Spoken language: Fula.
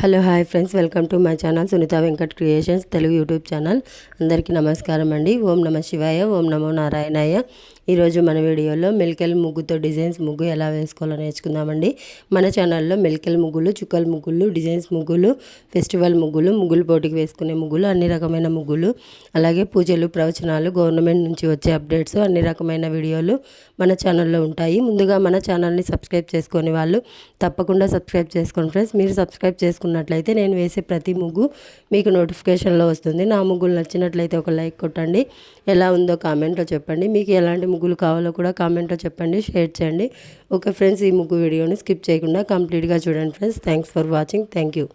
Hello hi friends, welcome to my channel Sunitha Venkat creations Telugu YouTube channel. అందరికీ నమస్కారం అండి. ఓం నమ శివాయ, ఓం నమో నారాయణాయ. ఈరోజు మన వీడియోలో మెలికల్ ముగ్గుతో డిజైన్స్ ముగ్గు ఎలా వేసుకోవాలో నేర్చుకుందామండి. మన ఛానల్లో మెలికల్ ముగ్గులు, చుక్కల ముగ్గులు, డిజైన్స్ ముగ్గులు, ఫెస్టివల్ ముగ్గులు, ముగ్గులు పోటీకి వేసుకునే ముగ్గులు, అన్ని రకమైన ముగ్గులు, అలాగే పూజలు, ప్రవచనాలు, గవర్నమెంట్ నుంచి వచ్చే అప్డేట్స్, అన్ని రకమైన వీడియోలు మన ఛానల్లో ఉంటాయి. ముందుగా మన ఛానల్ని సబ్స్క్రైబ్ చేసుకునే వాళ్ళు తప్పకుండా సబ్స్క్రైబ్ చేసుకోండి ఫ్రెండ్స్. మీరు సబ్స్క్రైబ్ చేసుకున్నట్లయితే నేను వేసే ప్రతి ముగ్గు మీకు నోటిఫికేషన్లో వస్తుంది. నా ముగ్గులు నచ్చినట్లయితే ఒక లైక్ కొట్టండి. ఎలా ఉందో కామెంట్లో చెప్పండి. మీకు ఎలాంటి ముగ్గులు కావాలో కూడా కామెంట్లో చెప్పండి, షేర్ చేయండి. ఓకే ఫ్రెండ్స్, ఈ ముగ్గు వీడియోని స్కిప్ చేయకుండా కంప్లీట్గా చూడండి friends. Thanks for watching. Thank you.